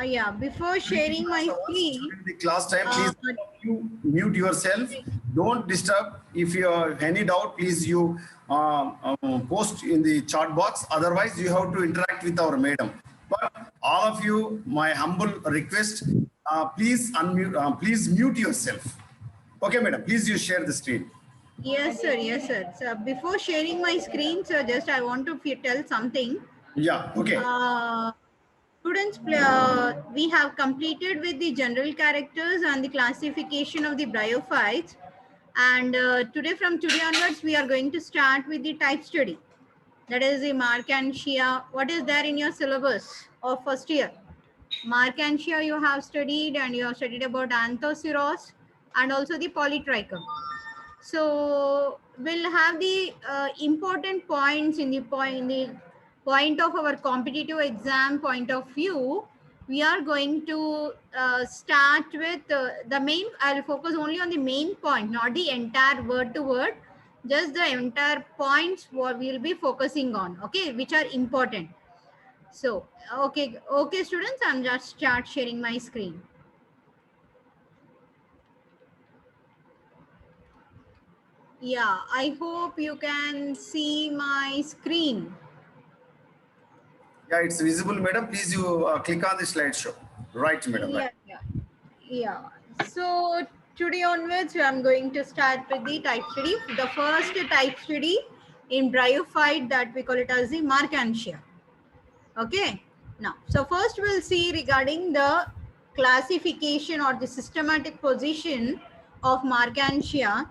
Yeah, before sharing my screen, during the class time, please you mute yourself. Don't disturb. If you have any doubt, please you post in the chat box. Otherwise, you have to interact with our madam. But all of you, my humble request, please unmute. Please mute yourself. Okay, madam. Please you share the screen. yes, sir. Yes, sir. So before sharing my screen, sir, just I want to tell something. Yeah. Okay. Students, we have completed with the general characters and the classification of the bryophytes. And from today onwards, we are going to start with the type study. That is the Markantia. What is there in your syllabus of first year? Markantia you have studied, and you have studied about Anthoceros and also the Polytrichum. So we'll have the important points in the point of our competitive exam point of view. We are going to start with the main. I'll focus only on the main point, not the entire word to word, just the entire points what we'll be focusing on, okay, which are important. So okay students, I'm just start sharing my screen. Yeah, I hope you can see my screen. Yeah, it's visible, madam. Please you click on the slideshow. Right, madam. Right. Yeah. So today onwards, I'm going to start with the type study. The first type study in bryophyte, that we call it as the Markantia. Okay. Now, so first we'll see regarding the classification or the systematic position of Markantia.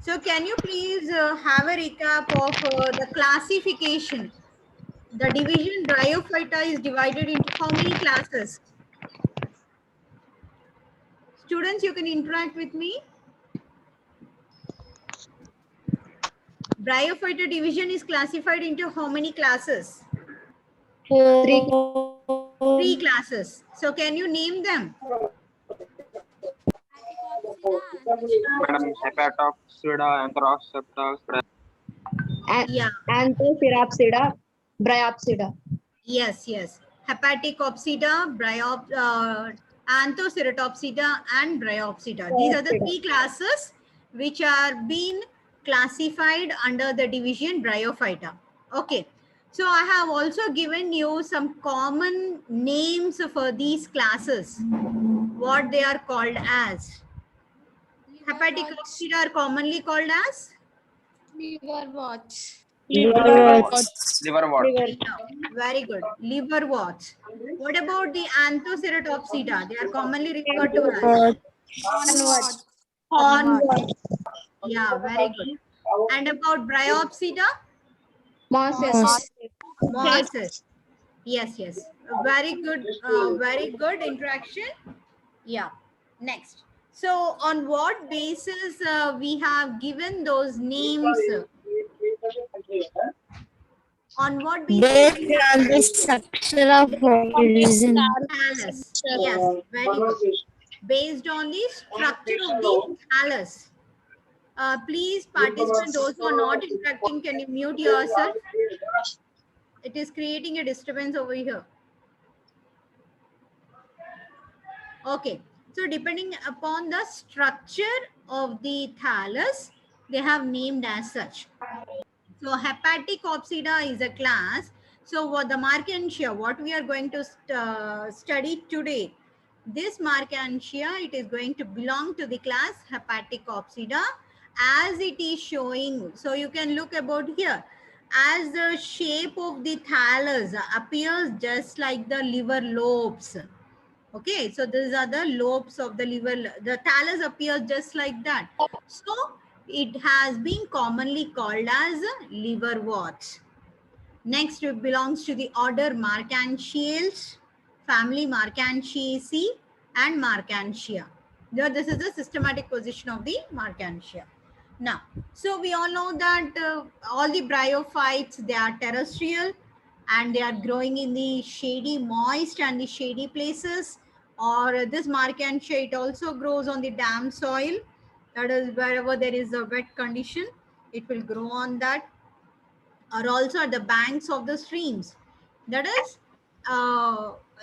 So can you please have a recap of the classification? The division Bryophyta is divided into how many classes? Students, you can interact with me. Bryophyta division is classified into how many classes? Three classes. So can you name them? Madam, Hepatopsida, Anthracnopsida. Yeah. Anthoceropsida, Bryopsida. Yes. Hepaticopsida, Anthoceratopsida, and Bryopsida. These are the three classes which are being classified under the division Bryophyta. Okay. So I have also given you some common names for these classes, what they are called as. Hepaticopsida are commonly called as? Liverworts. Liverwort. Very good. Liverworts. What about the Anthoceratopsida? They are commonly referred to as hornworts. Yeah, very good. And about Bryopsida? Mosses. Mosses. Yes. Very good interaction. Yeah. Next. So on what basis we have given those names? On what basis? Based on the structure of organism. Thallus. Yes, very good. Based on the structure of the thallus. Please, participants, those who are not interacting, can you mute yourself? It is creating a disturbance over here. Okay. So depending upon the structure of the thallus, they have named as such. So Hepaticopsida is a class. So what the Markantia, what we are going to study today, this Markantia, it is going to belong to the class Hepaticopsida as it is showing. So you can look about here. As the shape of the thallus appears just like the liver lobes. Okay, so these are the lobes of the liver. The thallus appears just like that. So it has been commonly called as liverworts. Next, it belongs to the order Markantiales, family Markantiaceae, and Markantia. Here, this is the systematic position of the Markantia. Now, so we all know that all the bryophytes, they are terrestrial and they are growing in the shady, moist and the shady places. Or this Markantia, it also grows on the damp soil. That is wherever there is a wet condition, it will grow on that. Or also at the banks of the streams. That is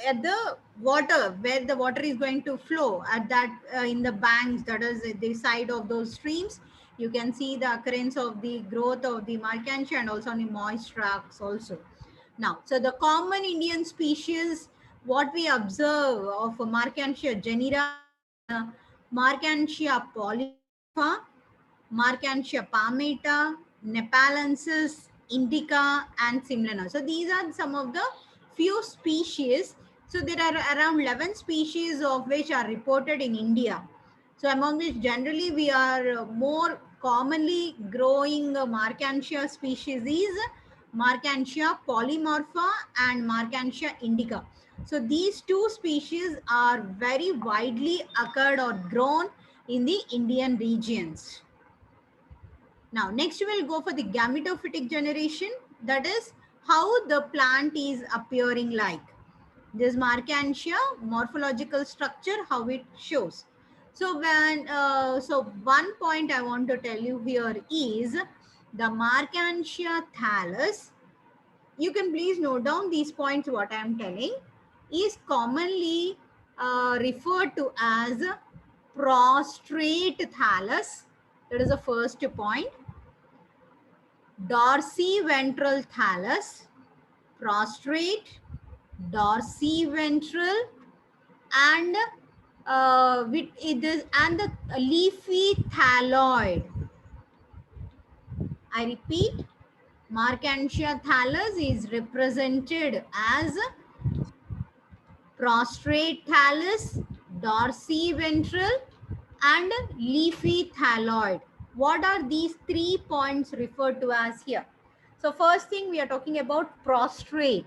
at the water, where the water is going to flow at that in the banks, that is the side of those streams, you can see the occurrence of the growth of the Markantia and also on the moist rocks also. Now, so the common Indian species, what we observe of Markantia genera, Markantia polypha, Markantia palmata, Nepalensis, indica, and Simlana. So these are some of the few species. So there are around 11 species of which are reported in India. So among which generally we are more commonly growing Markantia species is Markantia polymorpha and Markantia indica. So these two species are very widely occurred or grown in the Indian regions. Now, next we'll go for the gametophytic generation. That is how the plant is appearing like. This Markantia morphological structure, how it shows. So one point I want to tell you here is the Markantia thallus. You can please note down these points what I am telling is commonly referred to as prostrate thallus. That is the first point. Dorsiventral thallus, prostrate, dorsiventral, and and the leafy thalloid. I repeat, Markantia thallus is represented as prostrate thallus, dorsiventral, and leafy thalloid. What are these 3 points referred to as here? So first thing we are talking about prostrate.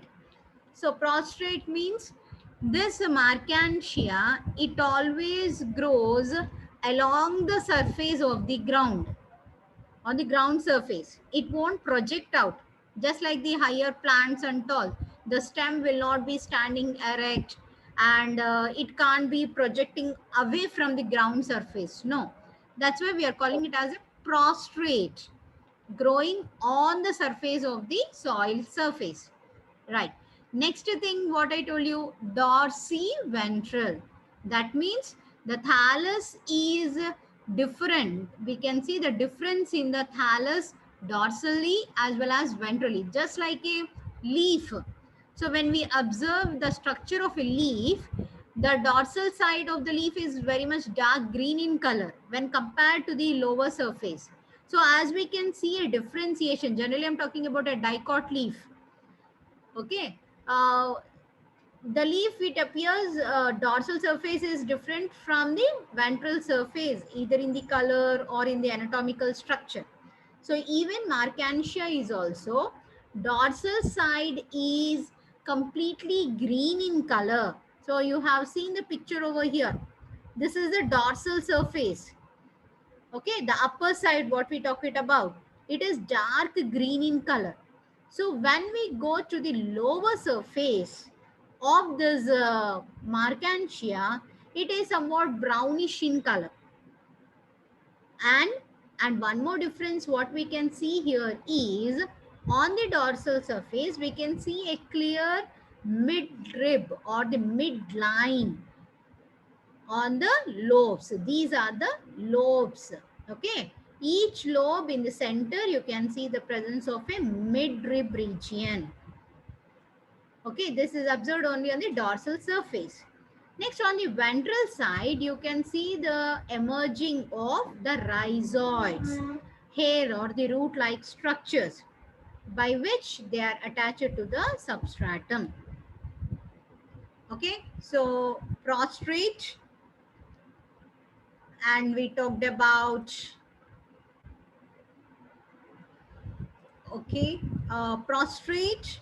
So prostrate means this Markantia, it always grows along the surface of the ground, on the ground surface. It won't project out, just like the higher plants and tall. The stem will not be standing erect, and it can't be projecting away from the ground surface. No, that's why we are calling it as a prostrate, growing on the surface of the soil surface. Right. Next thing, what I told you, dorsiventral. That means the thallus is different. We can see the difference in the thallus dorsally as well as ventrally, just like a leaf. So when we observe the structure of a leaf, the dorsal side of the leaf is very much dark green in color when compared to the lower surface. So as we can see a differentiation, generally I'm talking about a dicot leaf. Okay. The leaf, it appears dorsal surface is different from the ventral surface, either in the color or in the anatomical structure. So even Markantia is also, dorsal side is completely green in color. So you have seen the picture over here. This is the dorsal surface. Okay, the upper side, what we talked about, it is dark green in color. So when we go to the lower surface of this Markantia, it is somewhat brownish in color. And one more difference what we can see here is on the dorsal surface, we can see a clear mid-rib or the mid-line on the lobes. These are the lobes. Okay. Each lobe in the center, you can see the presence of a mid-rib region. Okay, this is observed only on the dorsal surface. Next, on the ventral side, you can see the emerging of the rhizoids, hair or the root-like structures by which they are attached to the substratum. Okay, so prostrate, and we talked about, okay, prostrate,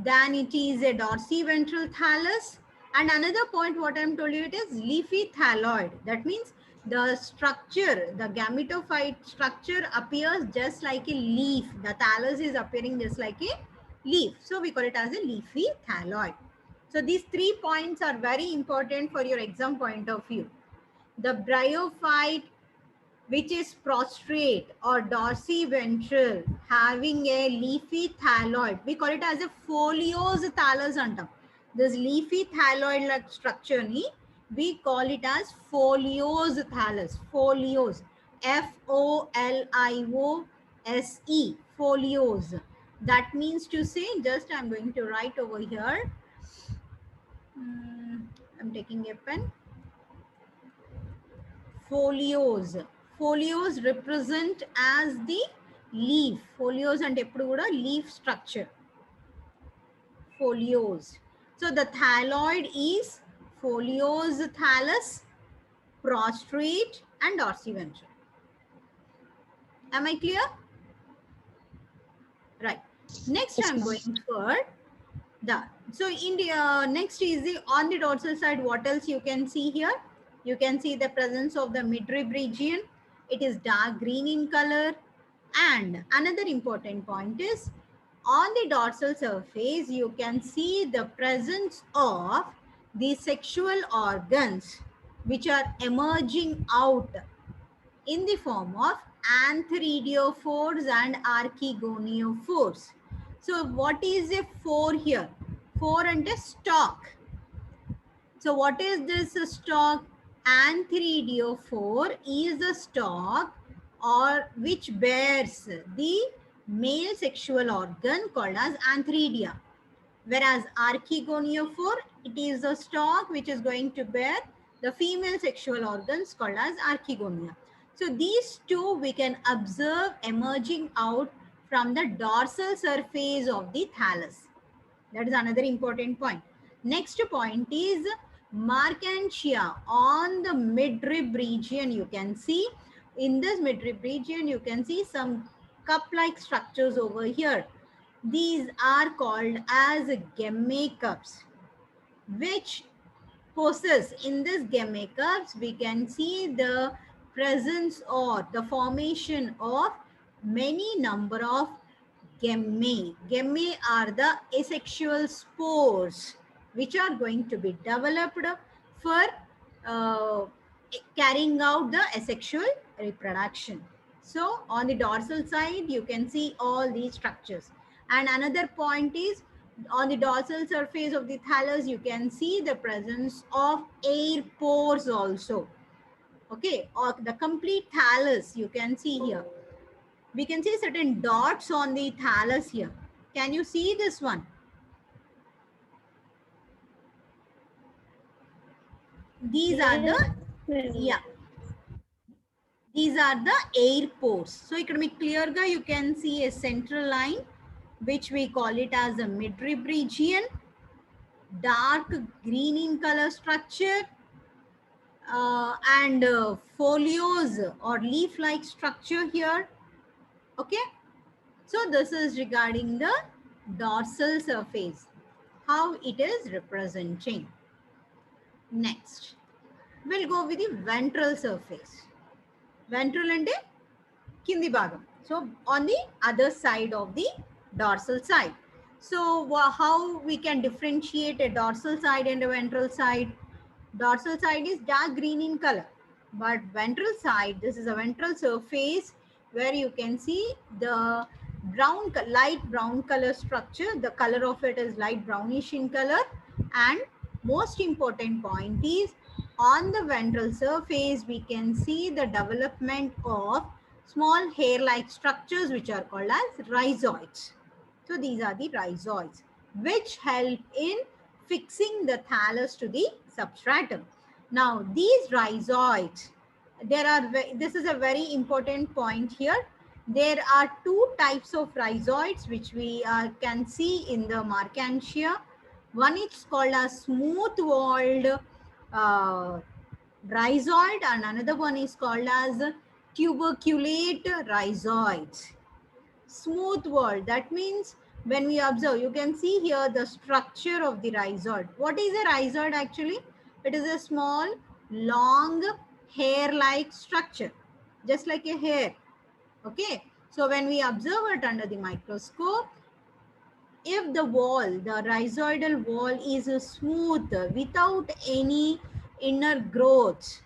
then it is a dorsiventral thallus, and another point what I'm told you, it is leafy thalloid. That means the structure, the gametophyte structure appears just like a leaf. The thallus is appearing just like a leaf, so we call it as a leafy thalloid. So these 3 points are very important for your exam point of view. The bryophyte, which is prostrate or dorsiventral, having a leafy thalloid, we call it as a foliose thallus antam. This leafy thalloid like structure ni, we call it as foliose thallus. Foliose. Foliose. Foliose. That means to say, just I'm going to write over here. I'm taking a pen. Folios. Folios represent as the leaf. Folios and eppudu kuda leaf structure. Folios. So the thalloid is foliose thallus, prostrate and dorsiventral. Am I clear? Right. Next Yes, I'm ma'am. going for the, so in the next is the on the dorsal side, what else you can see here? You can see the presence of the midrib region. It is dark green in color. And another important point is on the dorsal surface, you can see the presence of the sexual organs which are emerging out in the form of antheridophores and archegoniophores. So what is a phore here? Phore and a stalk. So what is this stalk? Antheridiophore is a stalk or which bears the male sexual organ called as antheridia. Whereas archegoniophore, it is a stalk which is going to bear the female sexual organs called as archegonia. So these two we can observe emerging out from the dorsal surface of the thallus. That is another important point. Next point is marcantia on the midrib region. You can see in this midrib region, you can see some cup-like structures over here. These are called as gemmae-cups, which possess in this gemmae-cups, we can see the presence or the formation of many number of gemmae. Gemmae are the asexual spores which are going to be developed for carrying out the asexual reproduction. So on the dorsal side, you can see all these structures. And another point is on the dorsal surface of the thallus, you can see the presence of air pores also. Okay, or the complete thallus you can see here. We can see certain dots on the thallus here. Can you see this one? These are the, yeah. These are the air pores. So ఇక్కడ మీకు clear గా you can see a central line which we call it as a midrib region, dark green in color structure, and folios or leaf-like structure here. Okay, so this is regarding the dorsal surface, how it is representing. Next, we'll go with the ventral surface. Ventral and kindi bhagam. So on the other side of the dorsal side. So how we can differentiate a dorsal side and a ventral side? Dorsal side is dark green in color, but ventral side, this is a ventral surface where you can see the brown, light brown color structure. The color of it is light brownish in color. And most important point is on the ventral surface, we can see the development of small hair-like structures which are called as rhizoids. So these are the rhizoids which help in fixing the thallus to the substratum. Now these rhizoids, this is a very important point here. There are two types of rhizoids which we can see in the marcantia. One is called a smooth-walled rhizoid and another one is called as tuberculate rhizoids. Smooth walled, that means when we observe, you can see here the structure of the rhizoid. What is a rhizoid actually? It is a small, long, hair-like structure, just like a hair. Okay, so when we observe it under the microscope, if the wall, the rhizoidal wall is smooth without any inner growth,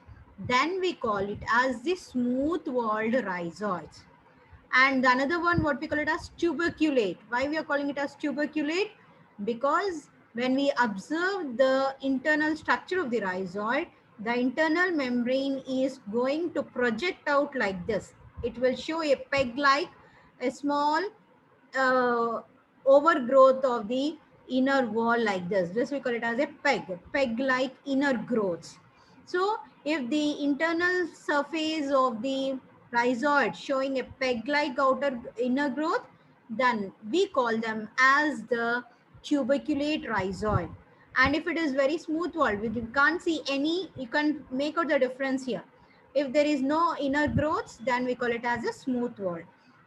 then we call it as the smooth-walled rhizoids. And another one, what we call it as tuberculate. Why we are calling it as tuberculate? Because when we observe the internal structure of the rhizoid, the internal membrane is going to project out like this. It will show a peg-like, a small overgrowth of the inner wall like this. This we call it as a peg-like inner growths. So if the internal surface of the rhizoid showing a peg-like outer inner growth, then we call them as the tuberculate rhizoid. And if it is very smooth walled, you can't see any, you can make out the difference here. If there is no inner growths, then we call it as a smooth wall.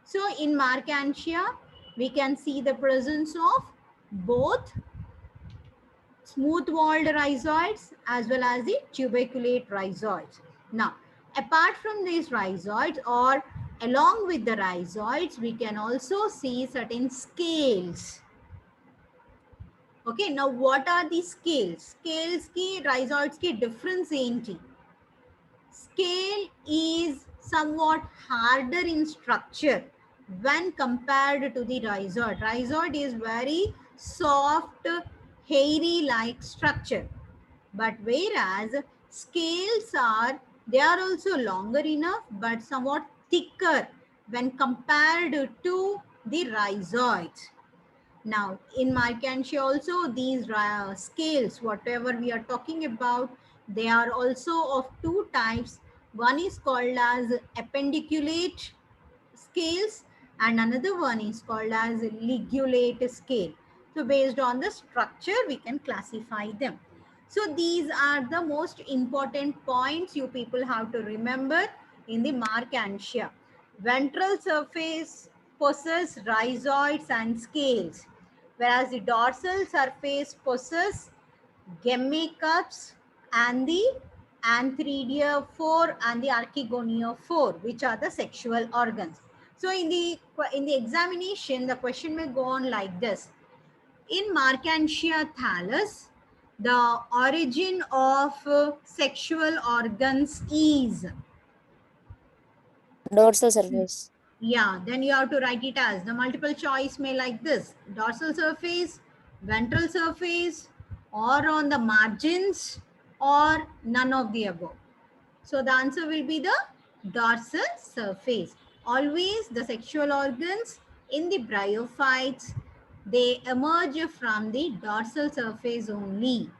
So in Marchantia, we can see the presence of both smooth walled rhizoids as well as the tuberculate rhizoids. Now, apart from these rhizoids or along with the rhizoids, we can also see certain scales. Okay, now what are the scales? Scales ki rhizoids ki difference enti? Scale is somewhat harder in structure when compared to the rhizoid. Rhizoid is very soft, hairy like structure. But whereas scales are, they are also longer enough but somewhat thicker when compared to the rhizoids. Now, in Marchantia also, these scales, whatever we are talking about, they are also of two types. One is called as appendiculate scales and another one is called as ligulate scale. So based on the structure, we can classify them. So these are the most important points you people have to remember in the Marchantia. Ventral surface possess rhizoids and scales, whereas the dorsal surface possess gemmicups and the antheridia4 and the archegonia4, which are the sexual organs. So in the examination, the question may go on like this. In Marchantia thallus, the origin of sexual organs is, Dorsal surface. yeah, then you have to write it as the multiple choice may like this: dorsal surface, ventral surface, or on the margins, or none of the above. So the answer will be the dorsal surface. Always the sexual organs in the bryophytes, they emerge from the dorsal surface only.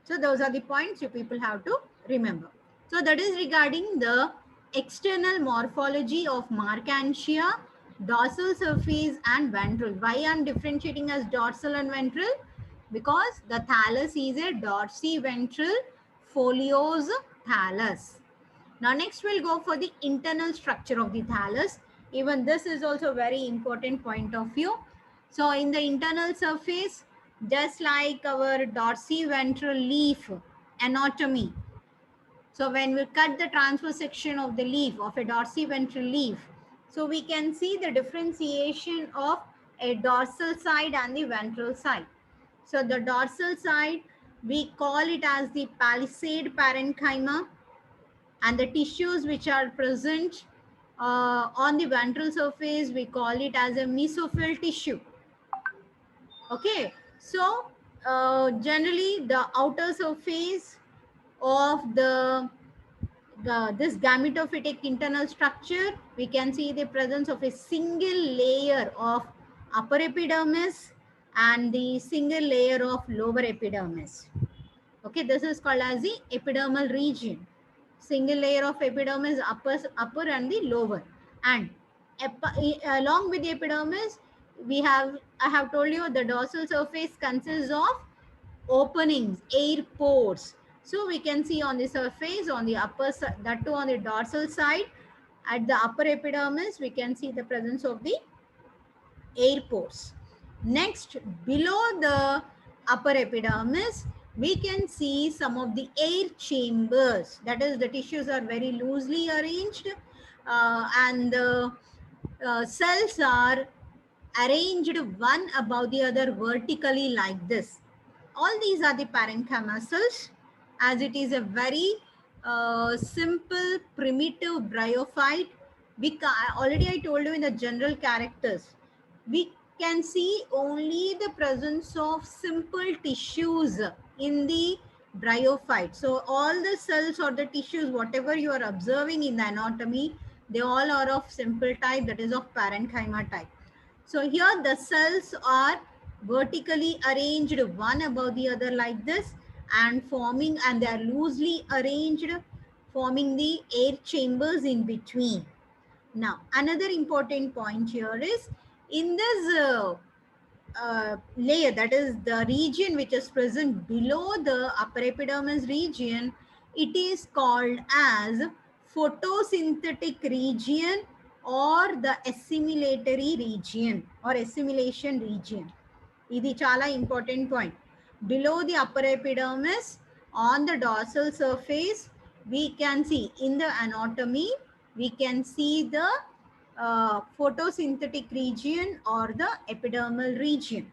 So those are the points you people have to remember. So that is regarding the external morphology of Marchantia, dorsal surface and ventral. Why I am differentiating as dorsal and ventral? Because the thallus is a dorsiventral foliose thallus. Now next we'll go for the internal structure of the thallus. Even this is also a very important point of view. So in the internal surface, just like our dorsiventral leaf anatomy. So when we cut the transverse section of the leaf, of a dorsiventral leaf, so we can see the differentiation of a dorsal side and the ventral side. So the dorsal side, we call it as the palisade parenchyma, and the tissues which are present on the ventral surface, we call it as a mesophyll tissue. Okay, so generally the outer surface of this gametophytic internal structure, we can see the presence of a single layer of upper epidermis and the single layer of lower epidermis. Okay, this is called as the epidermal region. Single layer of epidermis, upper and the lower. And along with the epidermis, I have told you the dorsal surface consists of openings, air pores. So we can see on the surface, on the upper side, that too on the dorsal side, at the upper epidermis, we can see the presence of the air pores. Next, below the upper epidermis, we can see some of the air chambers. That is, the tissues are very loosely arranged and the cells are arranged one above the other vertically like this. All these are the parenchyma cells, as it is a very simple primitive bryophyte. Already I told you in the general characters, we can see only the presence of simple tissues in the bryophyte. So all the cells or the tissues, whatever you are observing in the anatomy, they all are of simple type, that is of parenchyma type. So here the cells are vertically arranged one above the other like this, and forming, and they are loosely arranged, forming the air chambers in between. Now, another important point here is in this layer, that is the region which is present below the upper epidermis region, it is called as photosynthetic region or the assimilatory region or assimilation region. This is a important point. Below the upper epidermis, on the dorsal surface, we can see in the anatomy, we can see the photosynthetic region or the epidermal region.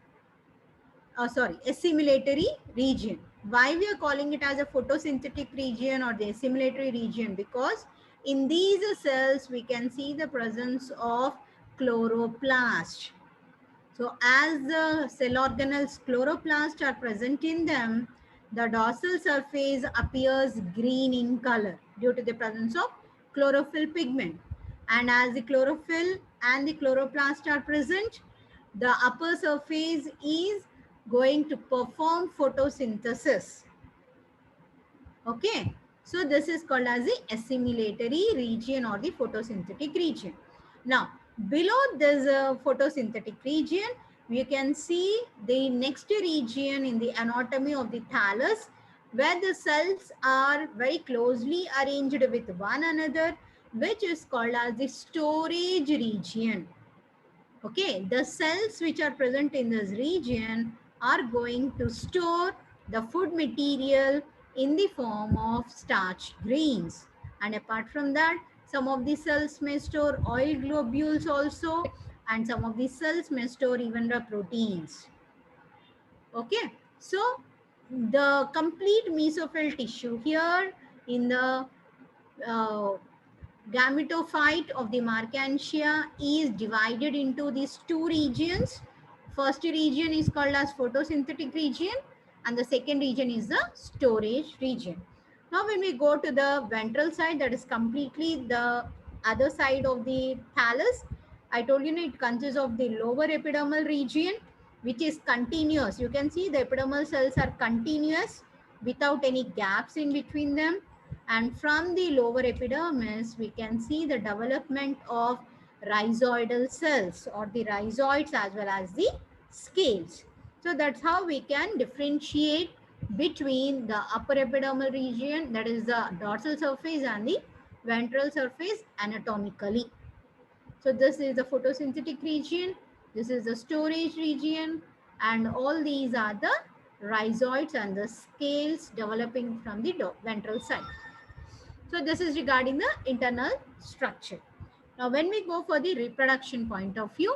Assimilatory region. Why we are calling it as a photosynthetic region or the assimilatory region? Because in these cells, we can see the presence of chloroplast. So as the cell organelles chloroplast are present in them, the dorsal surface appears green in color due to the presence of chlorophyll pigment. And as the chlorophyll and the chloroplast are present, the upper surface is going to perform photosynthesis. Okay, so this is called as the assimilatory region or the photosynthetic region. Now, below this photosynthetic region, we can see the next region in the anatomy of the thallus, where the cells are very closely arranged with one another, which is called as the storage region. Okay, the cells which are present in this region are going to store the food material in the form of starch grains. And apart from that, some of the cells may store oil globules also, and some of the cells may store even the proteins. Okay, so the complete mesophyll tissue here in the uh, gametophyte of the Markantia is divided into these two regions. First region is called as photosynthetic region, and the second region is the storage region. Now when we go to the ventral side, that is completely the other side of the thallus, I told you it consists of the lower epidermal region, which is continuous. You can see the epidermal cells are continuous without any gaps in between them. And from the lower epidermis, we can see the development of rhizoidal cells or the rhizoids as well as the scales. So that's how we can differentiate between the upper epidermal region, that is the dorsal surface, and the ventral surface anatomically. So this is the photosynthetic region, this is the storage region, and all these are the rhizoids and the scales developing from the ventral side. So this is regarding the internal structure. Now when we go for the reproduction point of view,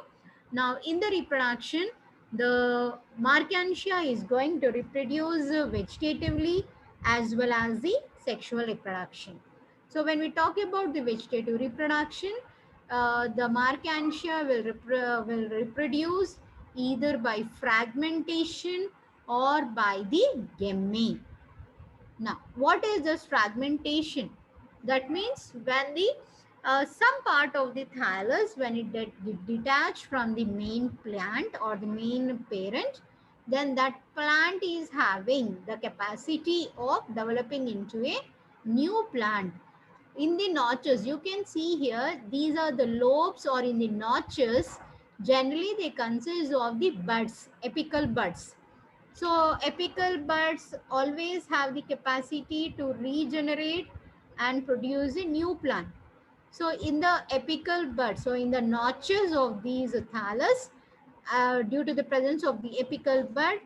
now in the reproduction, the Markantia is going to reproduce vegetatively as well as the sexual reproduction. So when we talk about the vegetative reproduction, the Markantia will reproduce either by fragmentation or by the gemme. Now, what is this fragmentation? That means when the some part of the thallus, when it detached from the main plant or the main parent, then that plant is having the capacity of developing into a new plant. In the notches, you can see here, these are the lobes, or in the notches, generally they consist of the buds, apical buds. So apical buds always have the capacity to regenerate and produce a new plant. So in the apical bud, so in the notches of these thallus, due to the presence of the apical bud,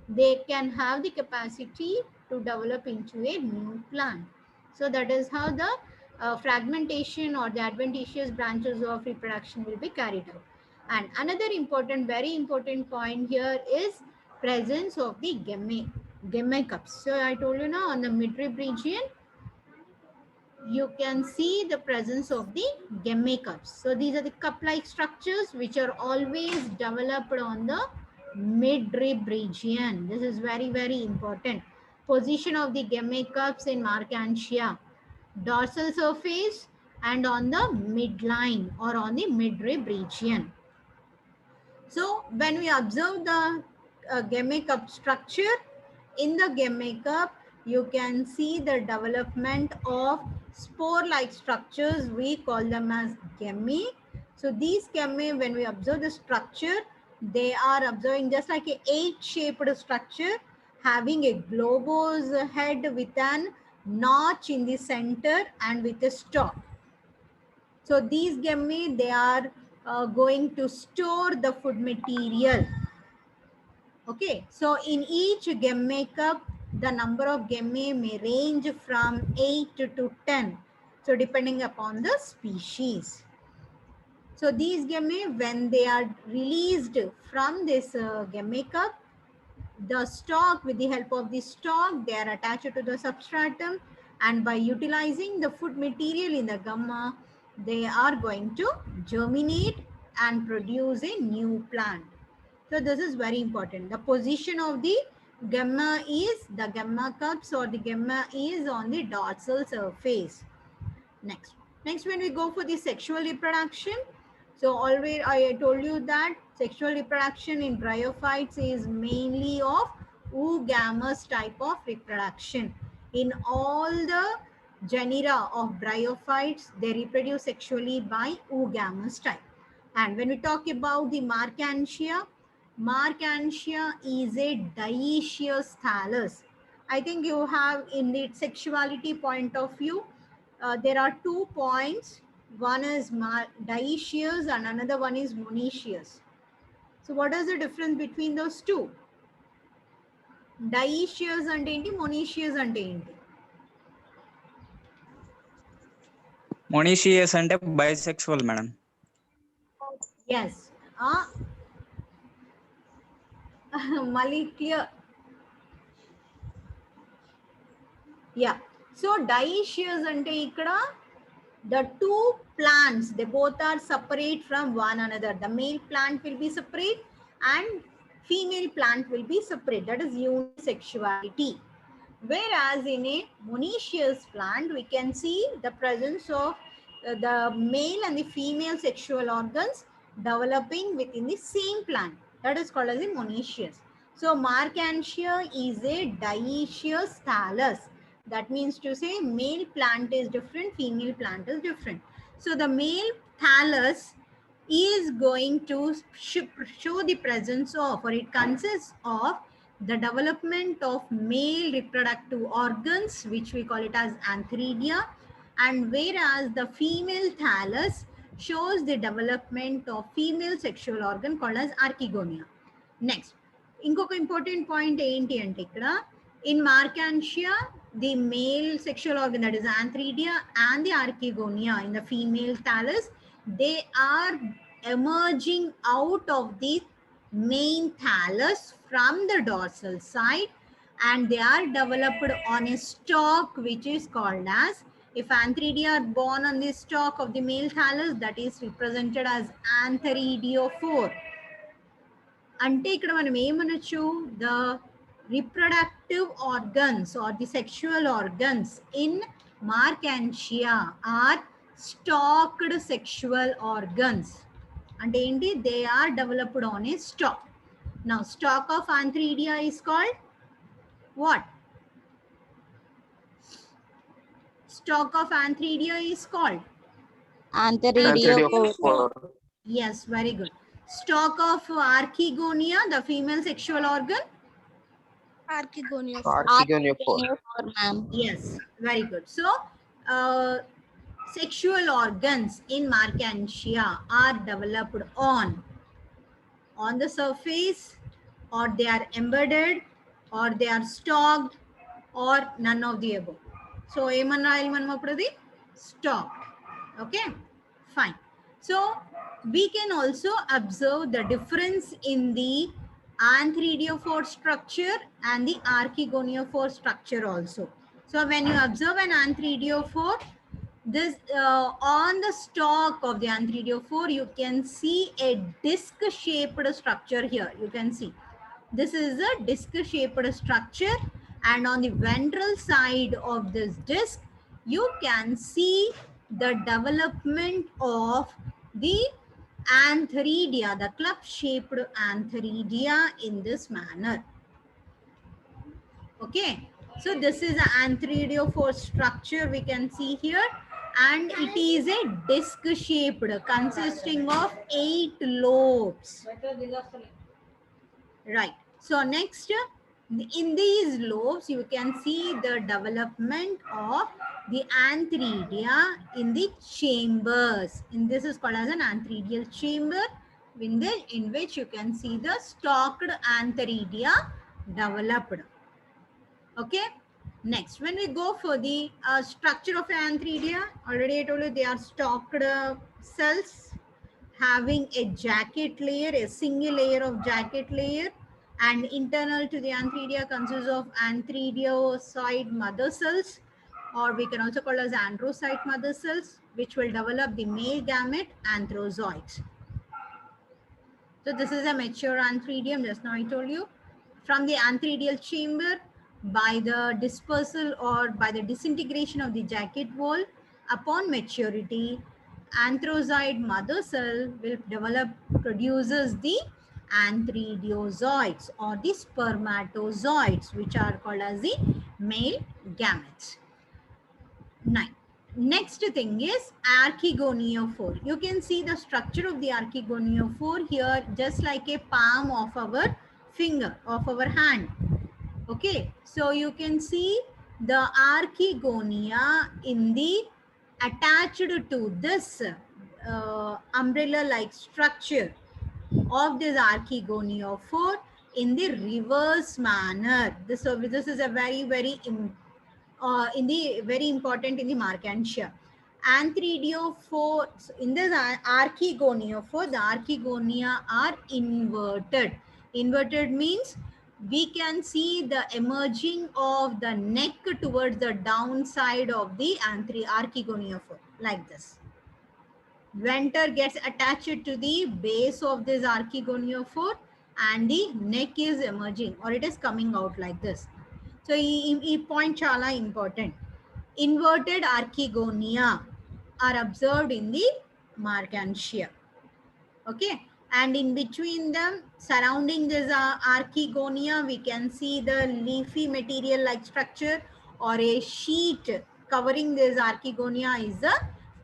they can have the capacity to develop into a new plant. So that is how the fragmentation or the adventitious branches of reproduction will be carried out. And another important, very important point here is presence of the gemme cups. So I told you now on the midrib region, you can see the presence of the gemmacups. So these are the cup-like structures which are always developed on the mid-rib region. This is very, very important. Position of the gemmacups in Markantia, dorsal surface and on the midline or on the mid-rib region. So when we observe the gemmacup structure, in the gemmacup, you can see the development of spore-like structures. We call them as gemmae. So these gemmae, when we observe the structure, they are observing just like a 8-shaped structure, having a globose head with an notch in the center and with a stalk. So these gemmae, they are going to store the food material. Okay, so in each gemmacup, the number of gemmae may range from 8 to 10. So depending upon the species. So these gemmae, when they are released from this gemmacup, the stalk, with the help of the stalk, they are attached to the substratum, and by utilizing the food material in the gamma, they are going to germinate and produce a new plant. So this is very important. The position of the gamma is, the gamma cups or the gamma is on the dorsal surface. Next, when we go for the sexual reproduction, so always I told you that sexual reproduction in bryophytes is mainly of oogamous type of reproduction. In all the genera of bryophytes, they reproduce sexually by oogamous type. And when we talk about the Markantia, Markantia is a dioecious thallus. I think you have in the sexuality point of view, there are 2 points. One is dioecious and another one is monoecious. So what is the difference between those two? Dioecious ante enti, monoecious ante enti? Monoecious అంటే bisexual madam. Yes. Mali clear. Yeah. So dioecious ante ikkada the two plants, they both are separate from one another. The male plant will be separate and female plant will be separate. That is unisexuality. Whereas in a monoecious plant, we can see the presence of the male and the female sexual organs developing within the same plant. That is called as a monoecious. So Markantia is a dioecious thallus. That means to say male plant is different, female plant is different. So the male thallus is going to show the presence of, or it consists of, the development of male reproductive organs, which we call it as antheridia, and whereas the female thallus shows the development of female sexual organ called as archegonia. Next, inkoka important point enti ante ikkada in Markantia, the male sexual organ, that is antheridia, and the archegonia in the female thallus, they are emerging out of the main thallus from the dorsal side, and they are developed on a stalk which is called as, if antheridia are born on the stalk of the male thallus, that is represented as antheridiophore. అంటే ఇక్కడ మనం ఏమనొచ్చు, the reproductive organs or the sexual organs in Markantia are stalked sexual organs. అంటే ఏంటి, they are developed on a stalk. Now stalk of antheridia is called what? Stalk of antheridia is called Antheridiophore. Yes, very good. Stalk of archegonia, the female sexual organ? Archegoniophore. Yes, very good. So, sexual organs in Markantia are developed on the surface, or they are embedded, or they are stalked, or none of the above. So, stalk. Okay, fine. So, we can also observe the difference in the antheridiophore structure and the archegoniophore structure also. So when you observe an antheridiophore, this on the stalk of the antheridiophour, you can see a disc-shaped structure here. You can see this is a disc-shaped structure, and on the ventral side of this disc, you can see the development of the antheridia, the club-shaped antheridia in this manner. Okay, so this is an antheridiophour structure we can see here, and it is a disc shaped consisting of 8 lobes. Right. So next, in these lobes, you can see the development of the antheridia in the chambers. And this is called as an antheridial chamber, in which you can see the stalked antheridia developed. Okay. Next, when we go for the structure of antheridia, already I told you they are stalked cells having a jacket layer, a single layer of jacket layer, and internal to the antheridia consists of antheridiocyte mother cells, or we can also call as androcyte mother cells, which will develop the male gamete anthrozoids. So this is a mature antheridium, just now I told you. From the antheridial chamber, by the dispersal or by the disintegration of the jacket wall, upon maturity, anthrozoid mother cell will develop, produces the antheridiozoids or the spermatozoids, which are called as the male gametes. 9. Next thing is archegoniophore. You can see the structure of the archegoniophore here, just like a palm of our finger, of our hand. Okay, so you can see the archegonia in the attached to this umbrella-like structure of this archegoniophore in the reverse manner. This is a very in the very important in the Markantia. Antheridiophore, in this archegoniophore, the archegonia are inverted. Inverted means we can see the emerging of the neck towards the downside of the archegoniophore, like this. Venter gets attached to the base of this archegoniophore, and the neck is emerging, or it is coming out like this. So, this point chala important. Inverted archegonia are observed in the Markantia. Okay. And in between them, surrounding this archegonia, we can see the leafy material like structure, or a sheet covering this archegonia is the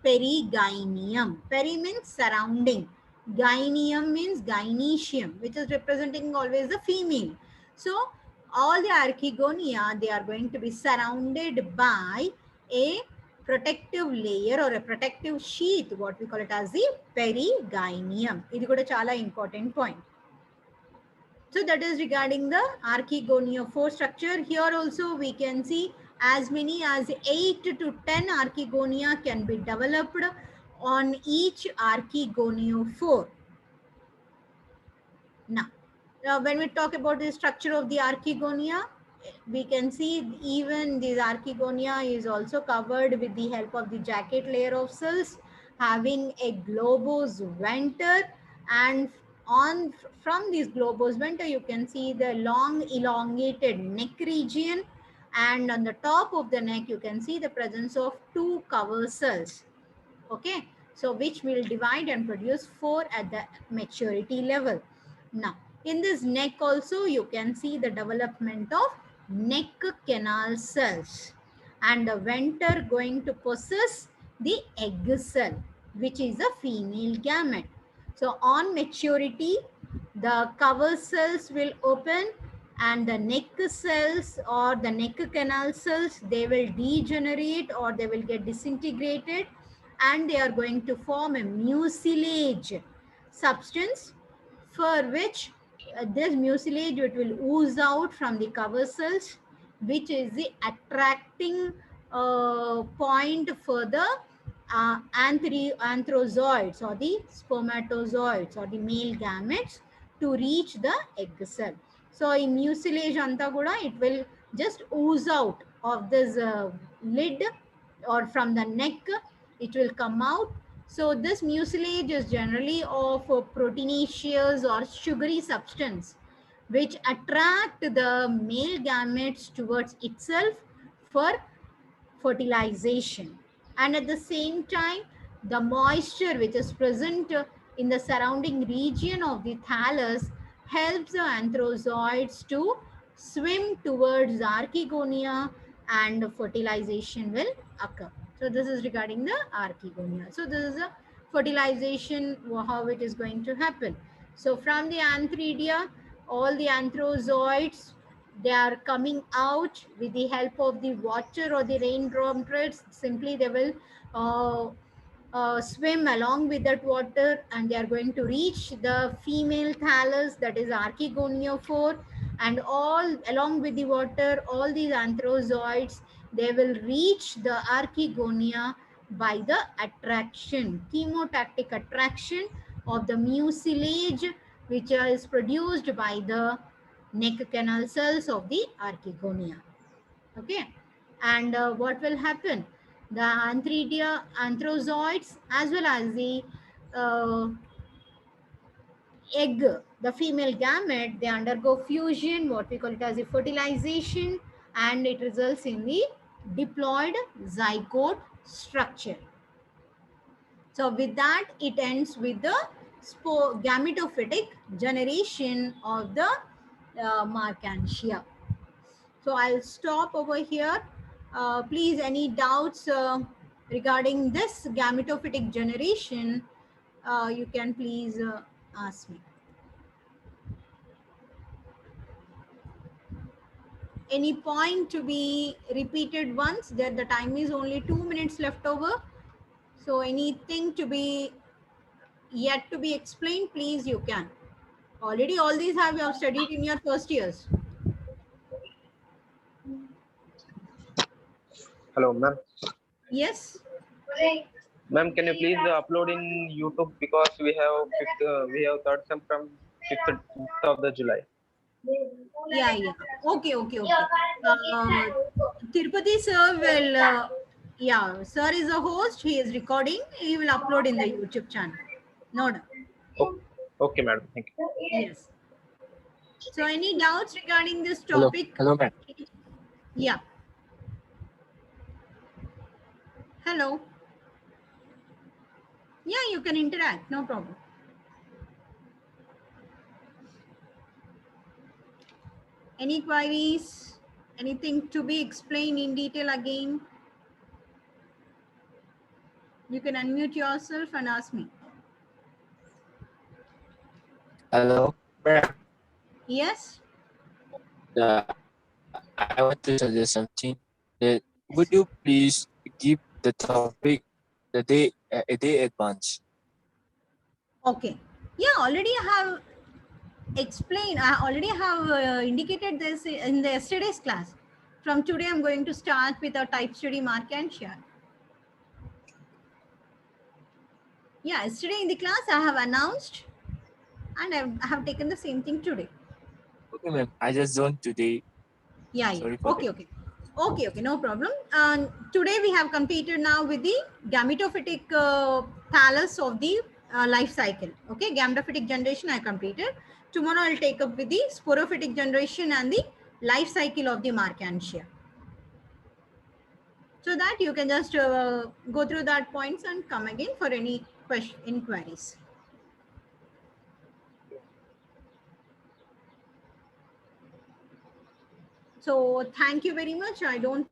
perigynium. Peri means surrounding. Gynium means gynecium, which is representing always the female. So, all the archegonia, they are going to be surrounded by a protective layer or a protective sheath, what we call it as the perigynium. This is a important point. So that is regarding the archegoniophore structure. Here also we can see as many as 8 to 10 archegonia can be developed on each archegoniophore. Now, when we talk about the structure of the archegonia, we can see even this archegonia is also covered with the help of the jacket layer of cells having a globose venter, and from this globose venter you can see the long elongated neck region, and on the top of the neck you can see the presence of 2 cover cells. Okay, so which will divide and produce 4 at the maturity level. Now, in this neck also you can see the development of neck canal cells, and the venter going to possess the egg cell, which is a female gamete. So on maturity, the cover cells will open, and the neck cells or the neck canal cells, they will degenerate or they will get disintegrated, and they are going to form a mucilage substance, for which this mucilage, it will ooze out from the cover cells, which is the attracting point for the anthrozoids or the spermatozoids or the male gametes to reach the egg cell. So in mucilage anta kuda, it will just ooze out of this lid or from the neck it will come out. So this mucilage is generally of proteinaceous or sugary substance which attract the male gametes towards itself for fertilization. And at the same time, the moisture which is present in the surrounding region of the thallus helps the anthrozoids to swim towards archegonia and fertilization will occur. So this is regarding the archegonia. So this is a fertilization, how it is going to happen. So from the antheridia, all the anthrozoids, they are coming out with the help of the water or the rain droplets. Simply they will swim along with that water, and they are going to reach the female thallus, that is archegoniophore, and all along with the water, all these anthrozoids, they will reach the archegonia by the attraction, chemotactic attraction of the mucilage, which is produced by the neck canal cells of the archegonia. Okay, and what will happen? The anthrozoids as well as the uh, egg, the female gamete, they undergo fusion, what we call it as a fertilization, and it results in the diploid zygote structure. So with that, it ends with the gametophytic generation of the Markantia. So I'll stop over here. Please, any doubts regarding this gametophytic generation, you can please ask me. Any point to be repeated once? That the time is only 2 minutes left over. So anything to be yet to be explained, please you can. Already all these have you have studied in your first years. Hello, ma'am. Yes. Ma'am, can you please upload in YouTube because we have third sem from 5th of the July. Yeah. Okay. Tirupati sir will, yeah, sir is a host. He is recording. He will upload in the YouTube channel. No doubt. Okay, madam. Thank you. Yes. So any doubts regarding this Hello, topic? hello, ma'am. Yeah. Hello. Yeah, you can interact. No problem. Any queries? Anything to be explained in detail again? You can unmute yourself and ask me. Hello, ma'am. Yes? I want to suggest something. That would you please give the topic a day advance? Okay. Yeah, already I have explained. I already have indicated this in the yesterday's class. From today, I'm going to start with a type study Markantia. Yeah, yesterday in the class, I have announced, and I have taken the same thing today. Okay, ma'am. I just joined today. Yeah. Sorry for that. Okay, no problem. Today we have completed now with the gametophytic thallus of the life cycle. Okay, gametophytic generation I completed. Tomorrow I'll take up with the sporophytic generation and the life cycle of the Markantia. So that you can just go through that points and come again for any inquiries. So thank you very much. I don't